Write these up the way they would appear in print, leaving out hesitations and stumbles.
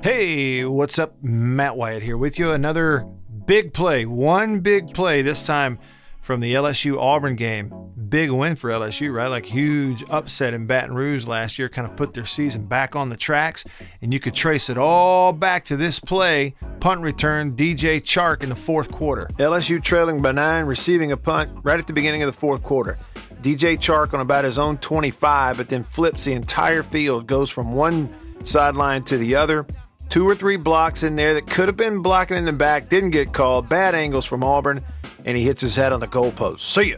Hey, what's up? Matt Wyatt here with you. Another big play, one big play this time from the LSU Auburn game. Big win for LSU, right? Like huge upset in Baton Rouge last year, kind of put their season back on the tracks. And you could trace it all back to this play, punt return, DJ Chark in the fourth quarter. LSU trailing by 9, receiving a punt right at the beginning of the fourth quarter. DJ Chark on about his own 25, but then flips the entire field, goes from one sideline to the other. 2 or 3 blocks in there that could have been blocking in the back, didn't get called. Bad angles from Auburn, and he hits his head on the goalpost. See ya.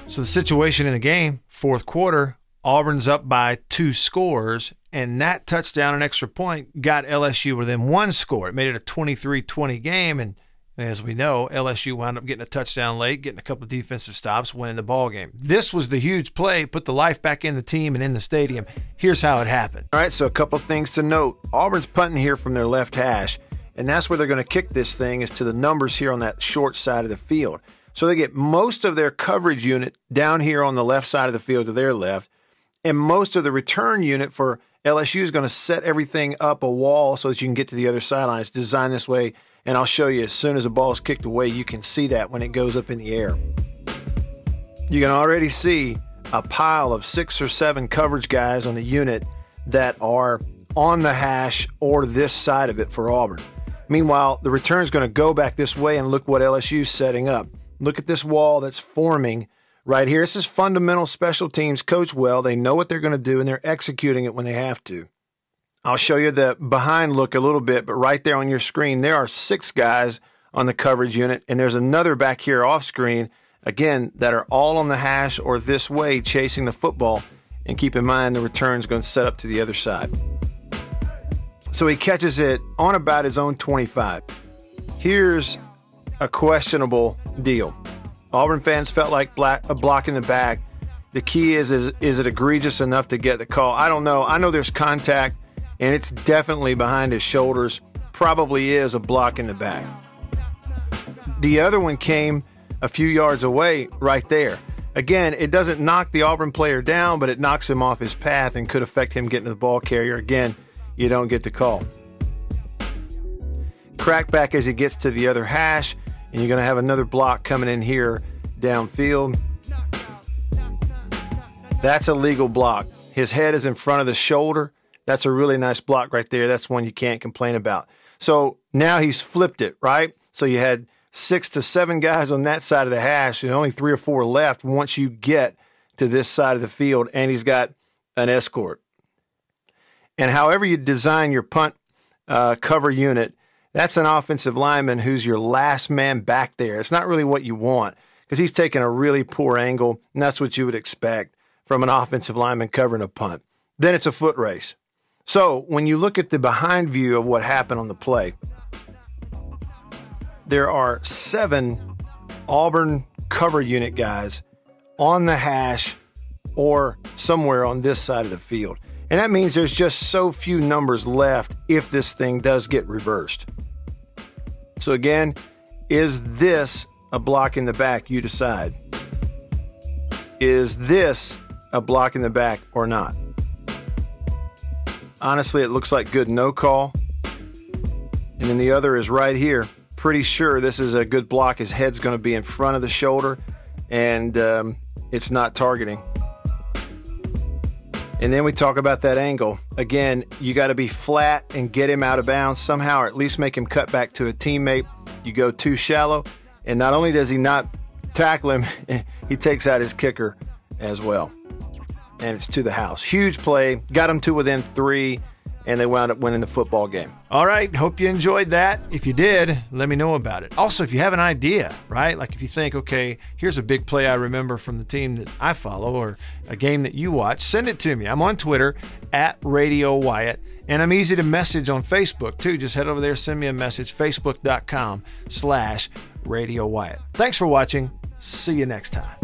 So the situation in the game, fourth quarter, Auburn's up by 2 scores, and that touchdown and extra point got LSU within 1 score. It made it a 23-20 game, and as we know, LSU wound up getting a touchdown late, getting a couple of defensive stops, winning the ball game. This was the huge play, put the life back in the team and in the stadium. Here's how it happened. All right, so a couple of things to note. Auburn's punting here from their left hash, and that's where they're going to kick this thing, is to the numbers here on that short side of the field. So they get most of their coverage unit down here on the left side of the field to their left, and most of the return unit for LSU is going to set everything up a wall so that you can get to the other sideline. It's designed this way. And I'll show you as soon as the ball is kicked away, you can see that when it goes up in the air. You can already see a pile of 6 or 7 coverage guys on the unit that are on the hash or this side of it for Auburn. Meanwhile, the return is going to go back this way, and look what LSU is setting up. Look at this wall that's forming right here. This is fundamental special teams coached well. They know what they're going to do, and they're executing it when they have to. I'll show you the behind look a little bit, but right there on your screen, there are 6 guys on the coverage unit, and there's another back here off screen, again, that are all on the hash or this way chasing the football. And keep in mind, the return's going to set up to the other side. So he catches it on about his own 25. Here's a questionable deal. Auburn fans felt like a block in the back. The key is it egregious enough to get the call? I don't know. I know there's contact, and it's definitely behind his shoulders. Probably is a block in the back. The other one came a few yards away right there. Again, it doesn't knock the Auburn player down, but it knocks him off his path and could affect him getting to the ball carrier. Again, you don't get the call. Crack back as he gets to the other hash, and you're going to have another block coming in here downfield. That's a legal block. His head is in front of the shoulder. That's a really nice block right there. That's one you can't complain about. So now he's flipped it, right? So you had 6 to 7 guys on that side of the hash, and only 3 or 4 left once you get to this side of the field, and he's got an escort. And however you design your punt cover unit, that's an offensive lineman who's your last man back there. It's not really what you want, because he's taking a really poor angle, and that's what you would expect from an offensive lineman covering a punt. Then it's a foot race. So when you look at the behind view of what happened on the play, there are 7 Auburn cover unit guys on the hash or somewhere on this side of the field. And that means there's just so few numbers left if this thing does get reversed. So again, is this a block in the back? You decide. Is this a block in the back or not? Honestly, it looks like good no call. And then the other is right here. Pretty sure this is a good block. His head's going to be in front of the shoulder, and it's not targeting. And then we talk about that angle. Again, you got to be flat and get him out of bounds somehow, or at least make him cut back to a teammate. You go too shallow, and not only does he not tackle him, he takes out his kicker as well. And it's to the house. Huge play. Got him to within 3, and they wound up winning the football game. All right. Hope you enjoyed that. If you did, let me know about it. Also, if you have an idea, right? Like if you think, okay, here's a big play I remember from the team that I follow or a game that you watch, send it to me. I'm on Twitter @Radio Wyatt, and I'm easy to message on Facebook too. Just head over there, send me a message, facebook.com/Radio Wyatt. Thanks for watching. See you next time.